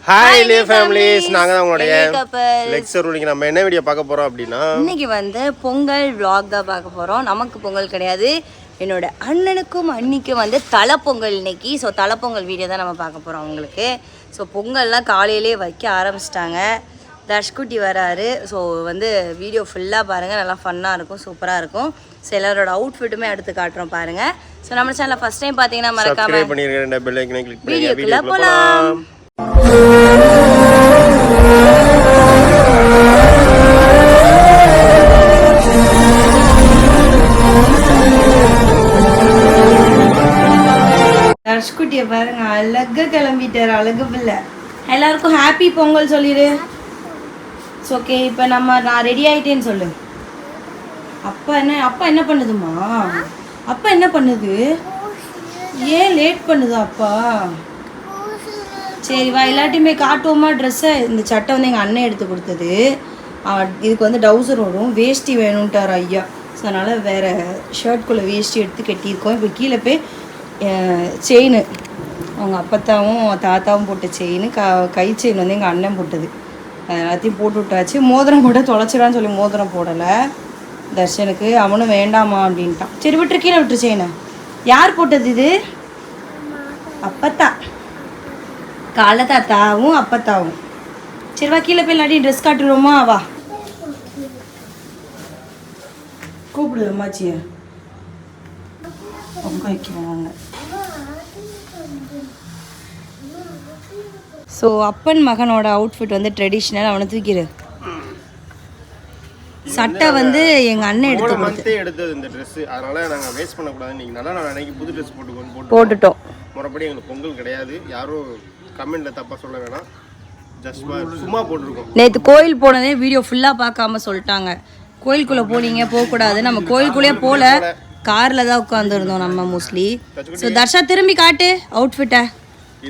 Hi லே families, நாங்கள் தான் உங்களுடைய லெக்சர் ரூலிங். நம்ம என்ன வீடியோ பார்க்க போகிறோம் அப்படின்னா, இன்னைக்கு வந்து பொங்கல் vlog தான் பார்க்க போகிறோம். நமக்கு பொங்கல் கிடையாது, என்னோட அண்ணனுக்கும் அண்ணிக்கும் வந்து தலைப்பொங்கல் இன்னைக்கு. ஸோ தலைப்பொங்கல் வீடியோ தான் நம்ம பார்க்க போகிறோம் அவங்களுக்கு. ஸோ பொங்கல்லாம் காலையிலே வைக்க ஆரம்பிச்சிட்டாங்க. தர்ஷ்குட்டி வராரு. ஸோ வந்து வீடியோ ஃபுல்லாக பாருங்கள், நல்லா ஃபன்னாக இருக்கும், சூப்பராக இருக்கும். ஸோ எல்லாரோட அவுட்ஃபிட்டுமே எடுத்து காட்டுறோம் பாருங்கள். ஸோ நம்ம சேனலில் ஃபஸ்ட் டைம் பார்த்தீங்கன்னா மறக்காம பண்ணிருக்கேன், பெல் ஐக்கனை கிளிக் பண்ணி வீடியோக்குள்ளே போகலாம். தர்ஷ்குட்டியை பாருங்க, அழகா கிளம்பிட்டார், அழகு பிள்ளை. எல்லாருக்கும் ஹாப்பி பொங்கல் சொல்லிடு. ஓகே, இப்போ நான் ரெடி ஆயிட்டேன்னு சொல்லு. அப்பா என்ன பண்ணுதுமா? அப்பா என்ன பண்ணுது? ஏன் லேட் பண்ணுதா அப்பா? சரி வா, எல்லாத்தையுமே காட்டுவோமா ட்ரெஸ்ஸை. இந்த சட்டை வந்து எங்கள் அண்ணன் எடுத்து கொடுத்தது. இதுக்கு வந்து டவுசர் வரும், வேஷ்டி வேணும்ட்டார் ஐயா. ஸோ அதனால் வேறு ஷர்ட்குள்ளே வேஷ்டி எடுத்து கட்டியிருக்கோம். இப்போ கீழே போய் செயின், அவங்க அப்பத்தாவும் தாத்தாவும் போட்ட செயின், கை செயின் வந்து எங்கள் அண்ணன் போட்டது. அது எல்லாத்தையும் போட்டு விட்டாச்சு. மோதிரம் கூட தொலைச்சிடான்னு சொல்லி மோதிரம் போடலை தர்ஷனுக்கு. அவனும் வேண்டாமா அப்படின்ட்டான். சரி விட்டுரு, கீழே விட்டுரு செயினை. யார் போட்டது இது? அப்பத்தா, காலை தாத்தாவும் அப்பத்தாவும். சரி வா, கீழே போய் இல்லாட்டி ட்ரெஸ் காட்டுருவோமா? வா கூப்பிடு அம்மாச்சியை. பொங்க வைக்கிறாங்க. ஸோ அப்பன் மகனோட அவுட்ஃபிட் வந்து ட்ரெடிஷ்னல். அவனை தூக்கிடு. சட்டை வந்து எங்கள் அண்ணன் எடுத்தது இந்த ட்ரெஸ். அதனால நாங்கள் வேஸ்ட் பண்ணக்கூடாது. நீங்கள் நல்லா நான் அன்னைக்கு புது ட்ரெஸ் போட்டுட்டோம். முறைப்படி எங்களுக்கு பொங்கல் கிடையாது. யாரும் கமெண்ட்ல தப்பாக சொல்ல வேணாம். ஜஸ்ட் சும்மா போட்டிருக்கோம். நேற்று கோயில் போனதே வீடியோ ஃபுல்லாக பார்க்காம சொல்லிட்டாங்க. கோயிலுக்குள்ளே போனீங்க, போகக்கூடாது. நம்ம கோயிலுக்குள்ளேயே போகல, காரில் தான் உட்காந்துருந்தோம் நம்ம மோஸ்ட்லி. ஸோ தர்ஷா திரும்பி காட்டு அவுட்ஃபிட்டை.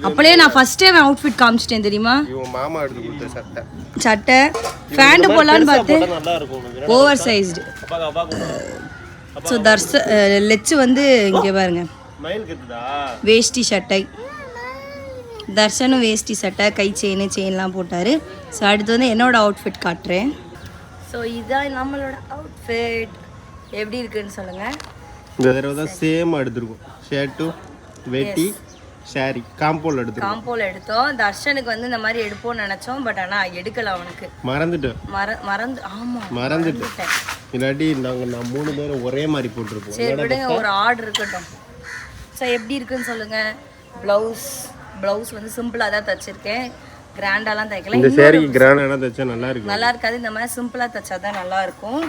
அப்படியே நான் ஃபர்ஸ்ட் டைம் அவுட்ஃபிட் காமிச்சிட்டேன் தெரியுமா? மாமா எடுத்து கொடுத்த சட்டை பேண்ட் போடலான்னு பார்த்து ஓவர் சைஸ்டு. ஸோ லெச்சு வந்து இங்கே பாருங்க, வேஷ்டி சட்டை. தர்ஷனும் வேஷ்டி சட்டை, கை செயின்லாம் போட்டார். ஸோ அடுத்து வந்து என்னோட அவுட்ஃபிட் காட்டுறேன். ஸோ இதுதான் நம்மளோட அவுட்ஃபிட். எப்படி இருக்குன்னு சொல்லுங்கள். இந்த தடவை தான் சேம் எடுத்துருக்கோம். ஷர்ட்டு, வேட்டி, சாரி, காம்போல் எடுத்தோம். தர்ஷனுக்கு வந்து இந்த மாதிரி எடுப்போம்னு நினச்சோம். பட் ஆனால் எடுக்கல, அவனுக்கு மறந்துட்டேன். இல்லாட்டி நாங்கள் 3 பேரும் ஒரே மாதிரி போட்டிருப்போம். சரி விடுங்க, ஒரு ஆர்டர் இருக்கட்டும். ஸோ எப்படி இருக்குன்னு சொல்லுங்கள். ப்ளவுஸ் வந்து சிம்பிளாக தான் தைச்சிருக்கேன், கிராண்டாலாம் தைக்கல. இந்த சாரி கிராண்டாலாம் தைச்சா நல்லா இருக்காது. இந்த மாதிரி சிம்பிளாக தைச்சா தான் நல்லா இருக்கும்.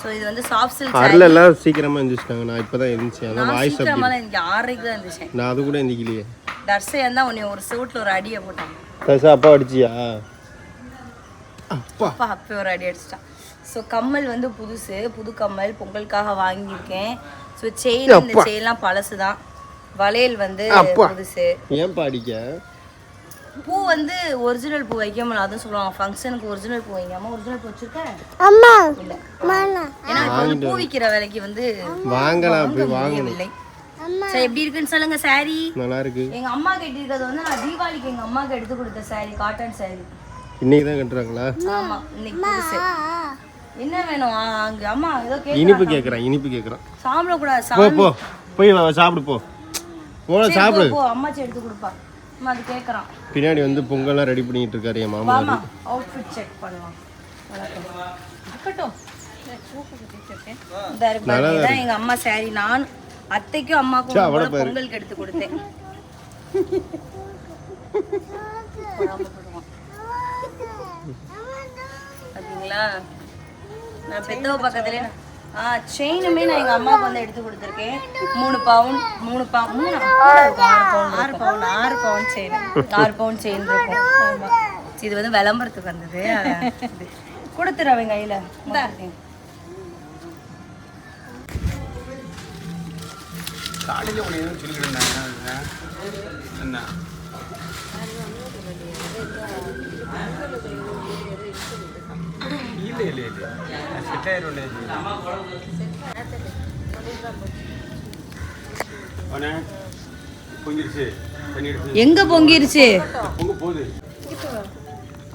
ஸோ இது வந்து சாஃப்ட் சில்க். அருள் எல்லாம் சீக்கிரமாக எழுந்திரிச்சிட்டாங்க. நான் இப்போ தான் எழுந்திரிச்சேன். அதான் வாய்ஸ் சீக்கிரமாக எனக்கு 6:30 தான் எழுந்திரிச்சேன். நான் அது கூட எழுந்திக்கலையே. தர்ஷன் தான் உன்னை ஒரு சூட்டில் ஒரு அடியை போட்டான். தர்ஷா அப்பா அடிச்சியா? அப்பா அப்போ ஒரு அடி அடிச்சிட்டான். ஸோ கம்மல் வந்து புது கம்மல் பொங்கலுக்காக வாங்கியிருக்கேன். ஸோ செயின், இந்த செயின்லாம் பழசு தான். வளையல் வந்து புதுசு. ஏன் பாடிக்க? பூ வந்து ஒரிஜினல் பூ வைக்க முடியல, அதுவும் சொல்லுவாங்க. ஃபங்க்ஷனுக்கு ஒரிஜினல் பூ வைங்க. அம்மா ஒரிஜினல் பூ வச்சிருக்கேன். அம்மா இல்ல, ஏன்னா பூ விற்கிற விலைக்கு வந்து வாங்கலாம், போய் வாங்கணும். சரி எப்படி இருக்குன்னு சொல்லுங்க. சாரி நல்லா இருக்கு. எங்க அம்மா கட்டிருக்கிறது வந்து நான் தீபாவளிக்கு எங்க அம்மாக்கு எடுத்து கொடுத்த சாரி, காட்டன் சாரி. இன்னைக்கு தான் கட்டுறாங்களா? ஆமா, இன்னைக்கு புதுசு. என்ன வேணும் அங்க? அம்மா ஏதோ இனிப்பு கேக்குறான். சாப்பிட கூடாது. போய் சாப்பிடு போ. சாப்பிடு. அம்மாச்சி எடுத்து கொடுப்பா. அம்மா அது கேக்குறான். பின்னாடி வந்து பொங்கல்லாம் ரெடி பண்ணிட்டு இருக்காரு என் மாமா. அவுட்ஃபிட் செக் பண்ணலாம். இருக்கட்டும். எங்க அம்மா சாரி நான் அத்தைக்கும் அம்மாக்கும் பொங்கலுக்கு எடுத்து கொடுத்தேன். பாத்தீங்களா, நான் பெத்தவ பக்கத்துலேயே செயினுமே நான் எங்கள் அம்மாவுக்கு வந்து எடுத்து கொடுத்துருக்கேன். 3 பவுன் 6 பவுன் செயின் இருக்கும். இது வந்து விளம்பரத்துக்கு வந்தது. கொடுத்துருவேன் கையில். எங்க பொங்கிருச்சு?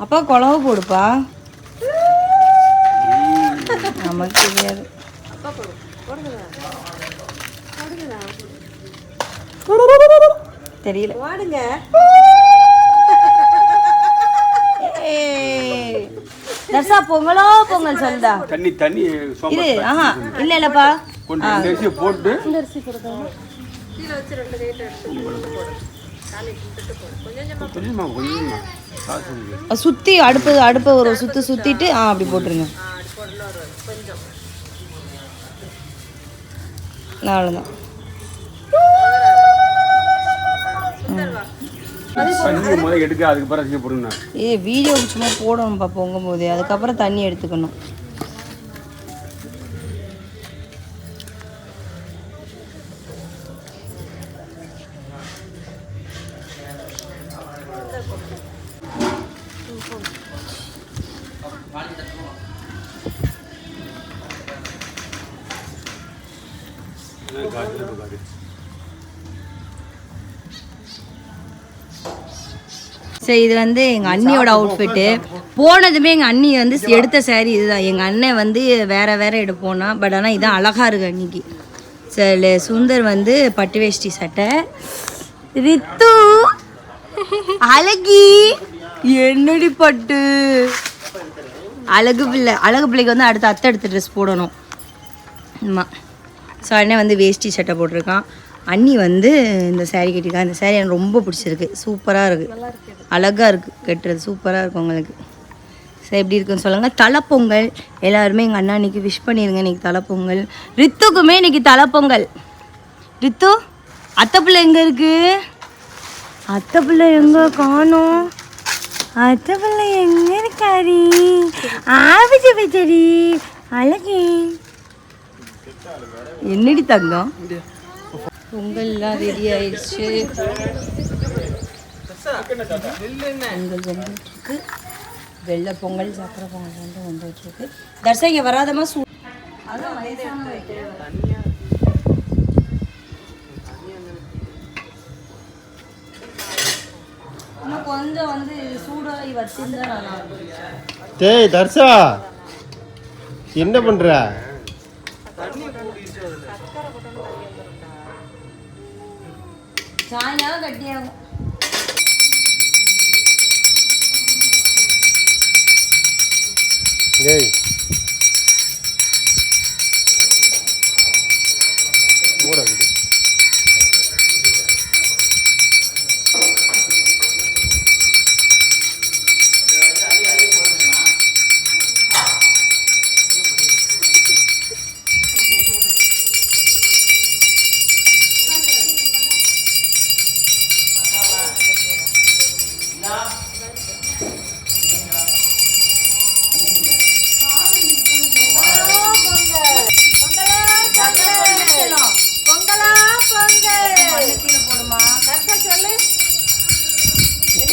அப்பா குழம்பு போடுப்பா. நமக்கு தெரியாது. தெரியல. வாடுங்க. தர்சா பொங்கலோ பொங்கல் சொல்லுதா. தண்ணி தண்ணி இது இல்ல இல்லப்பா. அரிசி போட்டு கீழே வச்சு 2 ரேட் எடுத்து போடு. கொஞ்சமா சுத்தி அடுப்பு ஒரு சுத்திட்டு அப்படி போட்டுருங்க. கொஞ்சம் அவ்வளோதான். எடுக்க அதுக்கு போடுங்க. வீடியோ சும்மா போடணும்ப்பா பொங்கும் போது, அதுக்கப்புறம் தண்ணி எடுத்துக்கணும். சரி, இது வந்து எங்கள் அண்ணியோட அவுட்ஃபிட்டு. போனதுமே எங்கள் அண்ணி வந்து எடுத்த சேரீ இதுதான். எங்கள் அண்ணன் வந்து வேற எடுப்போனா, பட் ஆனால் இதான் அழகாக இருக்கு அன்னைக்கு. சரி, சுந்தர் வந்து பட்டு வேஷ்டி சட்டை. ரித்து அழகி என்னடி பட்டு அழகு பிள்ளைக்கு வந்து அடுத்த ட்ரெஸ் போடணும். ஆமாம். ஸோ அண்ணன் வந்து வேஷ்டி சட்டை போட்டிருக்கான். அண்ணி வந்து இந்த சேரீ கட்டியிருக்காங்க. இந்த சேரீ எனக்கு ரொம்ப பிடிச்சிருக்கு. சூப்பராக இருக்குது, அழகாக இருக்குது, கட்டுறது சூப்பராக இருக்கும் உங்களுக்கு. சரி, எப்படி இருக்குன்னு சொல்லுங்கள். தலைப்பொங்கல் எல்லாருமே எங்கள் அண்ணா இன்றைக்கி விஷ் பண்ணிடுங்க. இன்றைக்கி தலைப்பொங்கல். ரித்துக்குமே இன்றைக்கி தலைப்பொங்கல். ரித்து அத்தை பிள்ளை எங்கே இருக்குது? அத்தை பிள்ளை எங்கே காணோம்? அத்தை பிள்ளை எங்கே இருக்காரி? ஆபிச்சு பச்சடி அழகி என்னடி தங்கம். பொங்கல்லாம் ரெடி ஆயிடுச்சு. பொங்கல் வந்துட்டுருக்கு. வெள்ளை பொங்கல் சக்கரை பொங்கல் வந்து வந்துட்டுருக்கு. தர்சா இங்கே வராதமா இன்னும் கொஞ்சம் வந்து சூடாகி வச்சிருந்தா நல்லா இருக்கும். டேய் தர்சா, என்ன பண்ற? சாயங்காலம் கட்டியாகும். ஏய் ஓட விடு.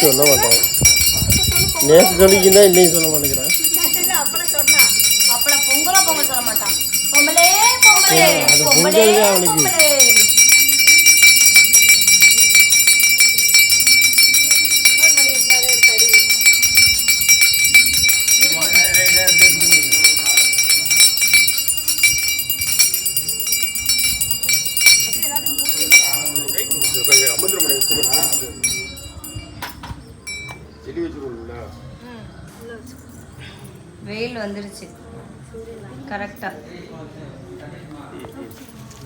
சொல்ல மாட்டேன். நேற்று சொல்லிக்கின்னா இன்னைக்கு சொல்ல மாட்டேங்கிறேன். அப்பளம் பொங்கலா பொங்கல் சொல்ல மாட்டான். பொங்கலே பொங்கலே அது பொங்கலே பொங்கல் தான் அவனுக்கு. பொங்கலே. வெயில் வந்துருச்சு கரெக்டா.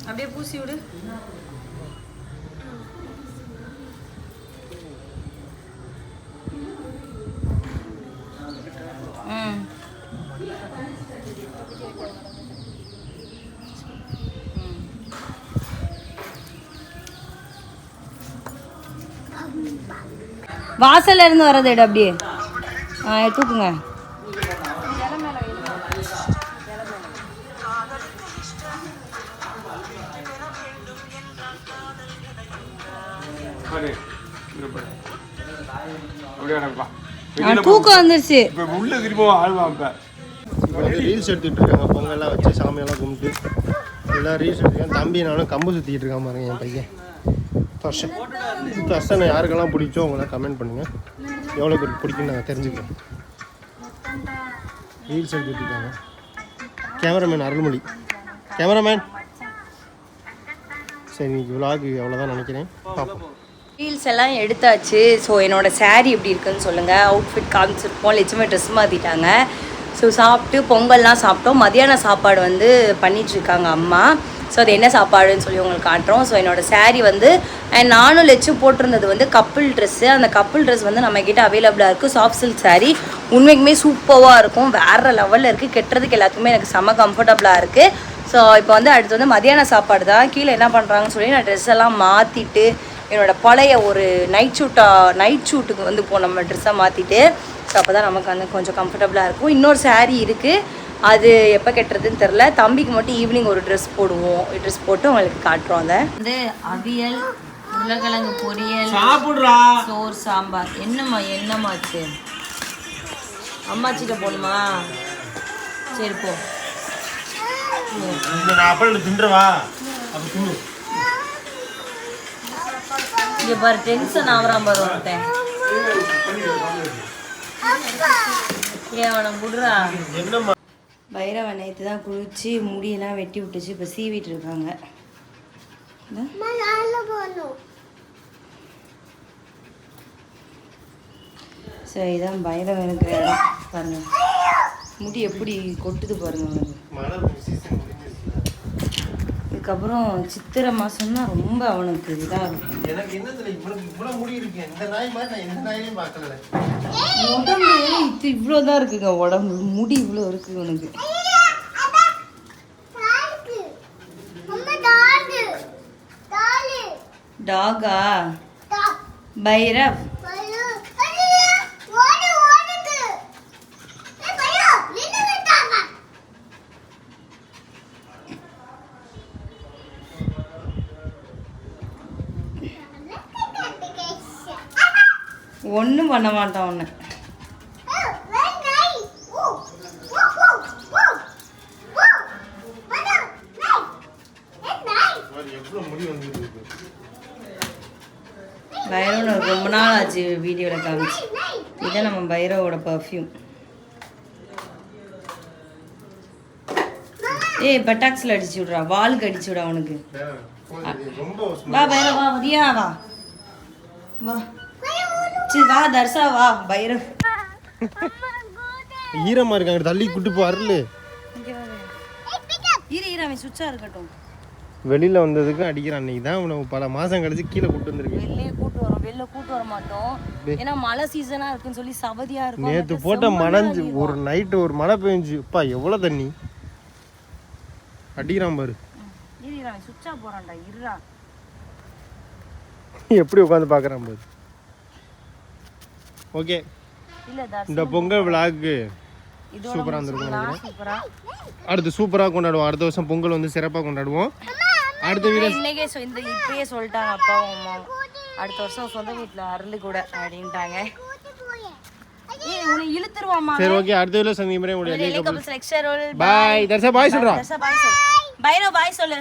அப்படியே பூசி விடு. வாசல்ல இருந்து வர்றது எடு அப்படியே. தூக்குங்க. தூக்கம் வந்துருச்சு. ரீல்ஸ் எடுத்துட்டு இருக்காங்க. பொங்கல்லாம் வச்சு சாமியெல்லாம் கும்பிட்டு எல்லாம் ரீல்ஸ் எடுத்துருக்காங்க. தம்பி நானும் கம்பு சுற்றிக்கிட்டு இருக்கான் பாருங்க என் பையன். தர்ஷன் யாருக்கெல்லாம் பிடிச்சோ அவங்களாம் கமெண்ட் பண்ணுங்கள். எவ்வளோ பேருக்கு பிடிக்குன்னு நான் தெரிஞ்சுக்கிறேன். ரீல்ஸ் எடுத்துருக்காங்க. கேமராமேன் அருள்மொழி. கேமராமேன் சரி, இன்னைக்கு விலாக் அவ்வளோதான் நினைக்கிறேன். பார்ப்போம். ரீல்ஸ் எல்லாம் எடுத்தாச்சு. ஸோ என்னோட saree எப்படி இருக்குன்னு சொல்லுங்கள். அவுட்ஃபிட் காமிச்சிருப்போம். லட்சுமி ட்ரெஸ் மாற்றிட்டாங்க. ஸோ சாப்பிட்டு பொங்கல்லாம் சாப்பிட்டோம். மதியான சாப்பாடு வந்து பண்ணிகிட்ருக்காங்க அம்மா. ஸோ அது என்ன சாப்பாடுன்னு சொல்லி உங்களுக்கு காட்டுறோம். ஸோ என்னோடய saree வந்து நானும் லட்சு போட்டிருந்தது வந்து கப்புள் ட்ரெஸ்ஸு. அந்த கப்புள் ட்ரெஸ் வந்து நம்மக்கிட்ட அவைலபிளாக இருக்குது. சாஃப்ட் சில்க் saree உண்மைக்குமே சூப்பராக இருக்கும். வேறு லெவலில் இருக்குது. கெட்டுறதுக்கு எல்லாத்துக்குமே எனக்கு செம்ம கம்ஃபர்டபுளாக இருக்குது. ஸோ இப்போ வந்து அடுத்து வந்து மதியான சாப்பாடு தான். கீழே என்ன பண்ணுறாங்கன்னு சொல்லி நான் ட்ரெஸ் எல்லாம் மாற்றிட்டு என்னோடய பழைய ஒரு நைட் ஷூட்டுக்கு வந்து நம்ம ட்ரெஸ்ஸை மாற்றிட்டு, ஸோ அப்போ தான் நமக்கு வந்து கொஞ்சம் கம்ஃபர்டபுளாக இருக்கும். இன்னொரு saree இருக்குது, அது எப்போ கட்டுறதுன்னு தெரில. தம்பிக்கு மட்டும் ஈவினிங் ஒரு ட்ரெஸ் போட்டு உங்களுக்கு காட்டுறோம். அதை வந்து அவியல், உருளைக்கிழங்கு பொரியல், சோறு, சாம்பார். என்னம்மாச்சு அம்மாச்சிட்ட போகணுமா? சரி போ. இங்கே பாரு டென்ஷன் ஆகிறான் பாரு ஒருத்தன். அவனை விடுறா. பைரவன் நேற்று தான் குளிச்சு முடியெல்லாம் வெட்டி விட்டுச்சு. இப்போ சீவிட்டு இருக்காங்க. சரி, இதான் பைரவனுக்கு இடம் பாருங்க. முடி எப்படி கொட்டுது பாருங்க அவனுக்கு. இதுக்கப்புறம் சித்திரை மாசம்னா ரொம்ப அவனுக்கு இதாக இருக்கும். உடம்பு இது இவ்வளோதான் இருக்குங்க. உடம்பு முடி இவ்வளோ இருக்கு இவனுக்கு. டாகா பைரவ். ஒன்றும் பண்ண மாட்டான் ஒன்று. பைரவனோட ரொம்ப நாள் ஆச்சு வீடியோவில் காமிச்சு. இதுதான் நம்ம பைரவோட பர்ஃப்யூம். பட்டாக்ஸில் அடிச்சு விட்றா, வாலுக்கு அடிச்சு விட அவனுக்கு. வா பைரவ், வா வரியா, வா வா. சரி வா தர்ஷா, வா பைரவ். ஈரமா இருக்காங்க, தள்ளி கூட்டு போ அருள். ஈரமே சுச்சா இருக்கட்டும். வெளியில வந்ததுக்கு அடிக்கிறான். அன்னைக்கு தான் உனக்கு பல மாசம் கழிச்சு கீழே கூட்டு வந்திருக்கு. வெளில கூட்டு வர மாட்டோம். ஏன்னா மழை சீசனா இருக்குன்னு சொல்லி சவதியா இருக்கும். நேத்து போட்ட மழைஞ்சு ஒரு நைட்டு ஒரு மழை பெஞ்சு அப்பா எவ்வளவு தண்ணி அடிக்கிறான் பாரு. ஈரமே சுச்சா போறான்டா. இருடா, எப்படி உட்காந்து பாக்குறான் பாரு. ஓகே, இந்த பொங்கல் விழாக்கு சூப்பரா இருந்திருக்கும் நினைக்கிறேன். அடுத்து சூப்பரா கொண்டாடுவோம். அடுத்த வருஷம் பொங்கல் வந்து சிறப்பா கொண்டாடுவோம். அடுத்த வீடியோ இன்னைக்கே இந்த இப்பயே சொல்லிட்டாங்க அப்பாவும் அம்மாவும். அடுத்த வருஷம் சொந்த வீட்டுல அருள் கூட அப்படின்ட்டாங்க. உன்னை இழுத்துருவாமா. சரி ஓகே, அடுத்த வீடியோ சந்திக்கிறேன். முடியாது. பாய் தர்ஷா, பாய் சொல்றா. பைரவ் பாய் சொல்லு.